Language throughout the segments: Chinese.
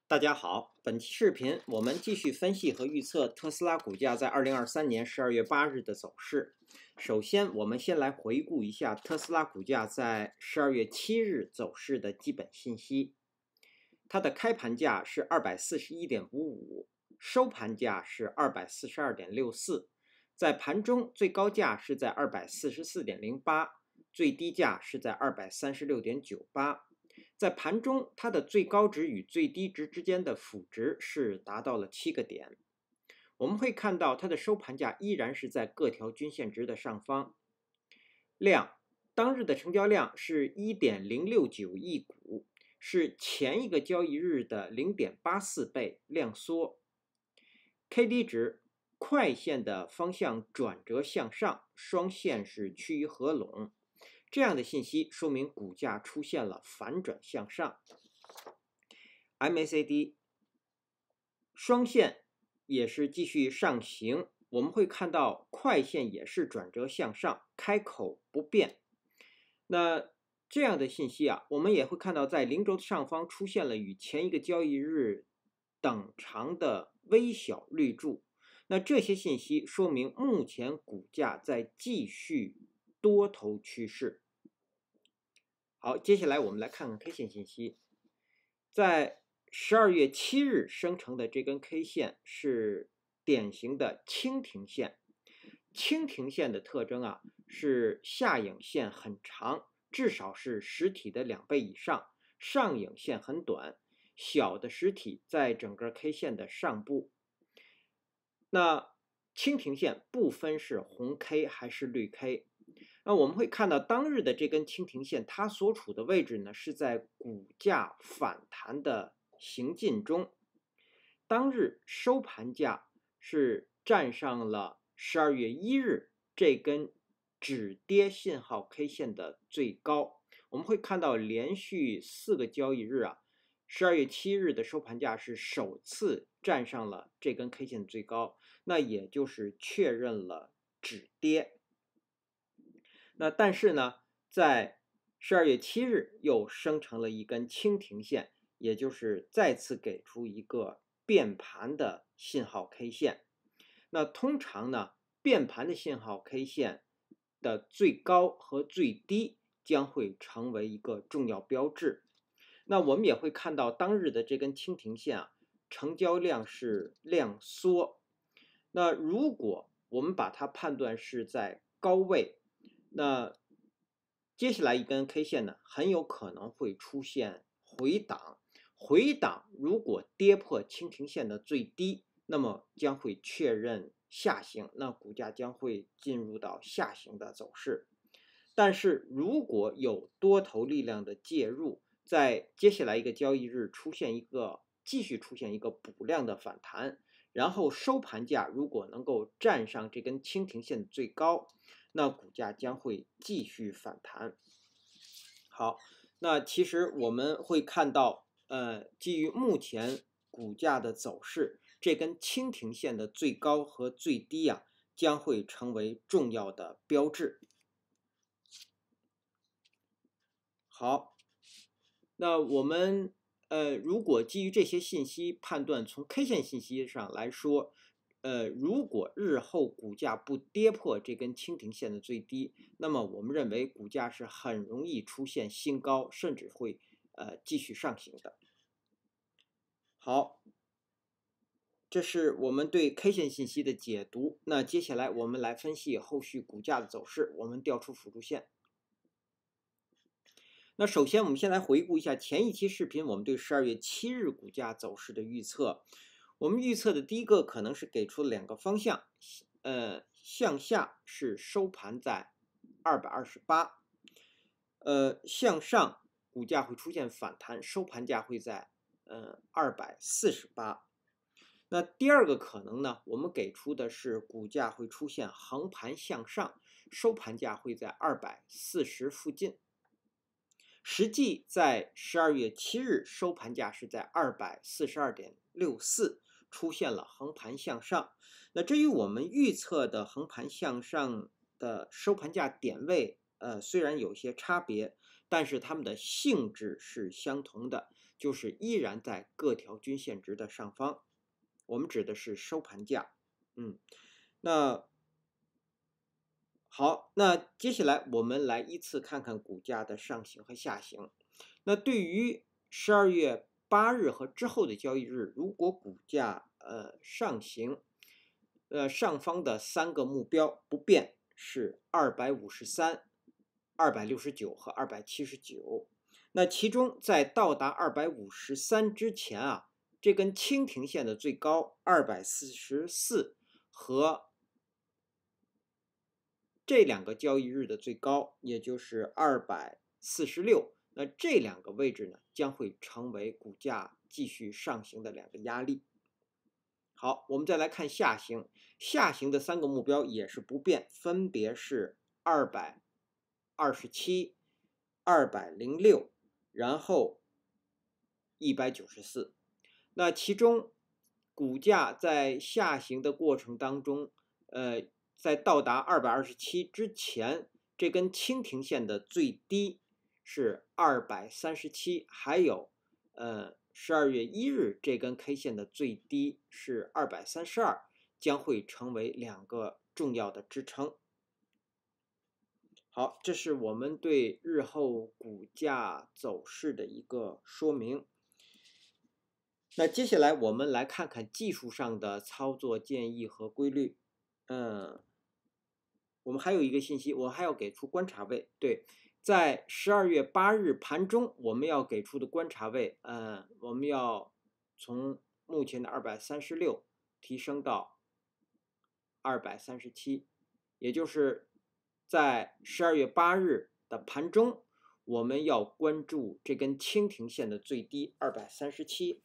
大家好，本期视频我们继续分析和预测特斯拉股价在2023年12月8日的走势。首先，我们先来回顾一下特斯拉股价在12月7日走势的基本信息。它的开盘价是241.55，收盘价是242.64，在盘中最高价是在244.08，最低价是在236.98。在盘中，它的最高值与最低值之间的负值是达到了7个点。我们会看到它的收盘价依然是在各条均线值的上方。量，当日的成交量是 1.069 亿股，是前一个交易日的 0.84 倍量缩。KD 值，快线的方向转折向上，双线是趋于合拢。这样的信息说明股价出现了反转向上。MACD 双线也是继续上行，我们会看到快线也是转折向上，开口不变。那这样的信息我们也会看到在零轴上方出现了与前一个交易日等长的微小绿柱。那这些信息说明目前股价在继续多头趋势。好，接下来我们来看看 K 线信息。在12月7日生成的这根 K 线是典型的蜻蜓线。蜻蜓线的特征是下影线很长，至少是实体的2倍以上，上影线很短，小的实体在整个 K 线的上部。那蜻蜓线不分是红 K 还是绿 K。那我们会看到当日的这根蜻蜓线，它所处的位置呢是在股价反弹的行进中。当日收盘价是站上了12月1日这根止跌信号 K 线的最高。我们会看到连续4个交易日12月7日的收盘价是首次站上了这根 K 线最高，那也就是确认了止跌。那但是呢，在12月7日又生成了一根蜻蜓线，也就是再次给出一个变盘的信号 K 线。那通常呢，变盘的信号 K 线的最高和最低将会成为一个重要标志。那我们也会看到当日的这根蜻蜓线成交量是量缩。那如果我们把它判断是在高位，那接下来一根 K 线呢，很有可能会出现回档。回档如果跌破蜻蜓线的最低，那么将会确认下行，那股价将会进入到下行的走势。但是如果有多头力量的介入，在接下来一个交易日继续出现一个补量的反弹，然后收盘价如果能够站上这根蜻蜓线的最高，那股价将会继续反弹。好，那其实我们会看到基于目前股价的走势，这根蜻蜓线的最高和最低将会成为重要的标志。好，那我们如果基于这些信息判断，从 K 线信息上来说，如果日后股价不跌破这根蜻蜓线的最低，那么我们认为股价是很容易出现新高，甚至会继续上行的。好，这是我们对 K 线信息的解读。那接下来我们来分析后续股价的走势，我们调出辅助线。那首先我们先来回顾一下前一期视频我们对12月7日股价走势的预测。我们预测的第一个可能是给出了2个方向，向下是收盘在228，向上股价会出现反弹，收盘价会在248。那第二个可能呢，我们给出的是股价会出现横盘向上，收盘价会在240附近。实际在12月7日收盘价是在242.64，出现了横盘向上。那至于我们预测的横盘向上的收盘价点位，虽然有些差别，但是它们的性质是相同的。就是依然在各条均线值的上方。我们指的是收盘价。那好，那接下来我们来依次看看股价的上行和下行。那对于12月8日和之后的交易日，如果股价上行，上方的3个目标不变是253、269和279。那其中在到达253之前啊，这根蜻蜓线的最高244和这2个交易日的最高，也就是246，那这2个位置呢，将会成为股价继续上行的2个压力。好，我们再来看下行，下行的3个目标也是不变，分别是227、206，然后194。那其中股价在下行的过程当中，在到达227之前，这根蜻蜓线的最低是237，还有12月1日这根 K 线的最低是232，将会成为2个重要的支撑。好，这是我们对日后股价走势的一个说明。那接下来我们来看看技术上的操作建议和规律。我们还有一个信息，我还要给出观察位。对，在12月8日盘中，我们要给出的观察位，我们要从目前的236提升到237，也就是在12月8日的盘中，我们要关注这根蜻蜓线的最低237。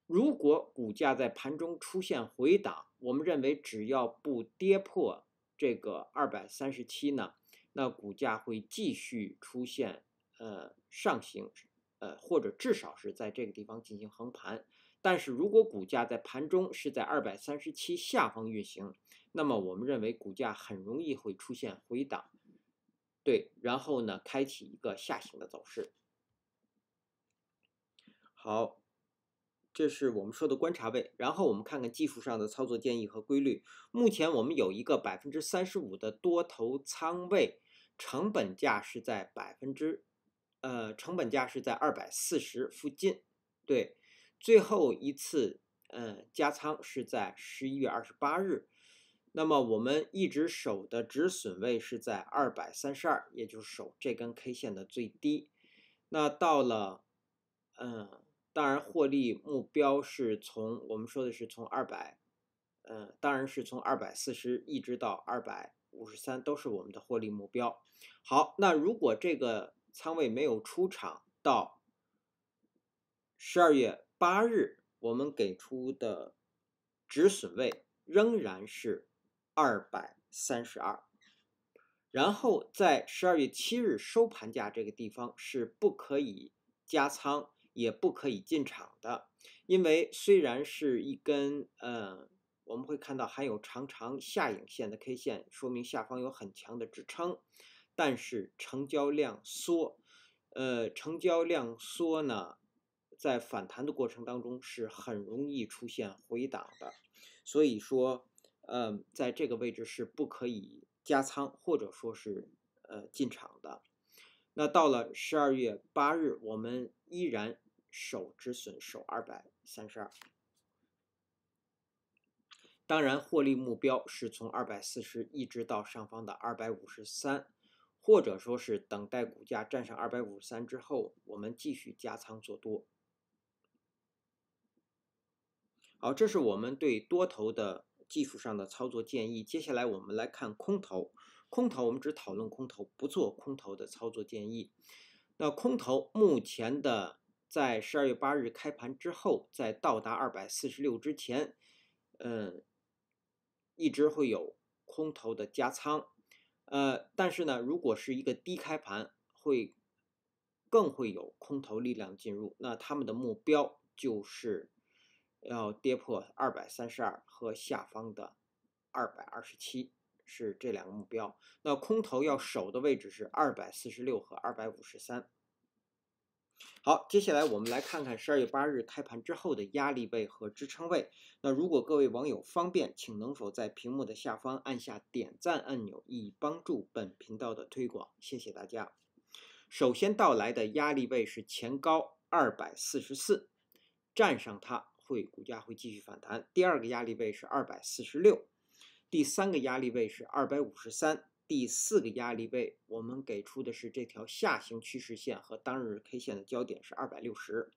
如果股价在盘中出现回档，我们认为只要不跌破这个237呢，那股价会继续出现上行，或者至少是在这个地方进行横盘。但是如果股价在盘中是在237下方运行，那么我们认为股价很容易会出现回档，对，然后呢开启一个下行的走势。好，这是我们说的观察位，然后我们看看技术上的操作建议和规律。目前我们有一个35%的多头仓位，成本价是在240附近。对，最后一次加仓是在11月28日。那么我们一直守的止损位是在232，也就是守这根 K 线的最低。那到了当然，获利目标是从我们说的是从当然是从240一直到253都是我们的获利目标。好，那如果这个仓位没有出场到12月8日，我们给出的止损位仍然是232。然后在12月7日收盘价这个地方是不可以加仓，也不可以进场的，因为虽然是一根我们会看到含有长长下影线的 K 线，说明下方有很强的支撑，但是成交量缩，成交量缩呢，在反弹的过程当中是很容易出现回档的，所以说在这个位置是不可以加仓或者说是进场的。那到了12月8日，我们依然守止损，守232。当然，获利目标是从240一直到上方的253，或者说是等待股价站上253之后，我们继续加仓做多。好，这是我们对多头的技术上的操作建议。接下来我们来看空头。空头我们只讨论空头，不做空头的操作建议。那空头目前的在12月8日开盘之后，在到达246之前，一直会有空头的加仓。但是呢，如果是一个低开盘，更会有空头力量进入。那他们的目标就是要跌破232和下方的227，是这2个目标。那空头要守的位置是246和253。好，接下来我们来看看12月8日开盘之后的压力位和支撑位。那如果各位网友方便，请能否在屏幕的下方按下点赞按钮，以帮助本频道的推广，谢谢大家。首先到来的压力位是前高244，站上它股价会继续反弹。第二个压力位是246，第三个压力位是253。第四个压力位，我们给出的是这条下行趋势线和当日 K 线的交点是260。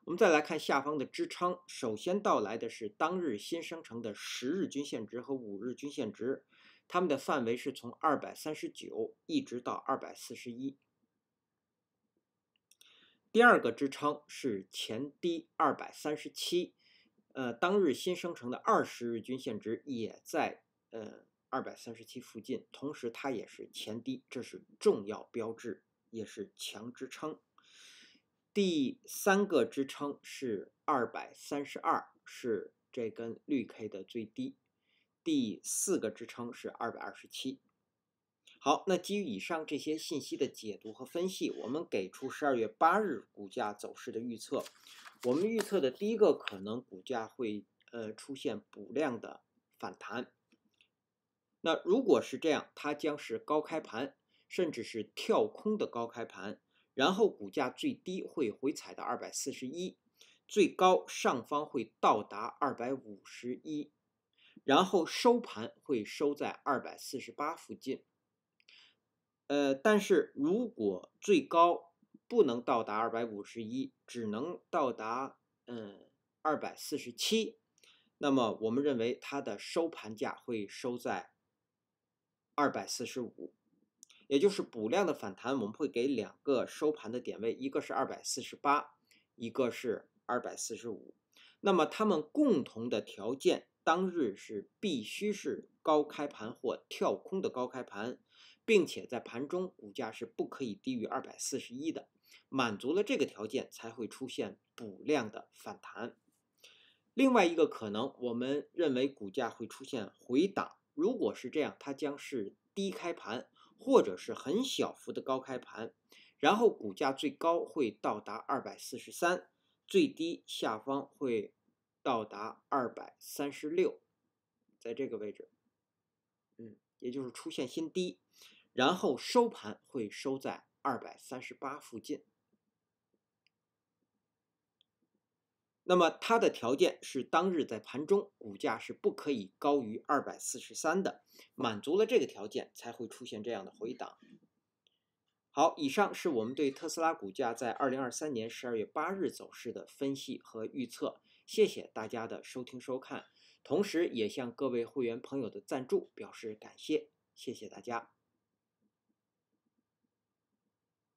我们再来看下方的支撑，首先到来的是当日新生成的10日均线值和5日均线值，它们的范围是从239一直到241。第二个支撑是前低237，当日新生成的20日均线值也在237附近，同时它也是前低，这是重要标志，也是强支撑。第三个支撑是232，是这根绿 K 的最低。第四个支撑是227。好，那基于以上这些信息的解读和分析，我们给出12月8日股价走势的预测。我们预测的第一个可能，股价会出现补量的反弹。那如果是这样，它将是高开盘，甚至是跳空的高开盘，然后股价最低会回踩到241，最高上方会到达251，然后收盘会收在248附近。但是如果最高不能到达251，只能到达247，那么我们认为它的收盘价会收在245，也就是补量的反弹，我们会给两个收盘的点位，一个是248，一个是245。那么它们共同的条件，当日是必须是高开盘或跳空的高开盘，并且在盘中股价是不可以低于241的，满足了这个条件才会出现补量的反弹。另外一个可能，我们认为股价会出现回档，如果是这样，它将是低开盘或者是很小幅的高开盘，然后股价最高会到达243，最低下方会到达236，在这个位置，也就是出现新低，然后收盘会收在238附近。那么它的条件是当日在盘中股价是不可以高于243的，满足了这个条件才会出现这样的回档。好，以上是我们对特斯拉股价在2023年12月8日走势的分析和预测，谢谢大家的收听收看，同时也向各位会员朋友的赞助表示感谢，谢谢大家。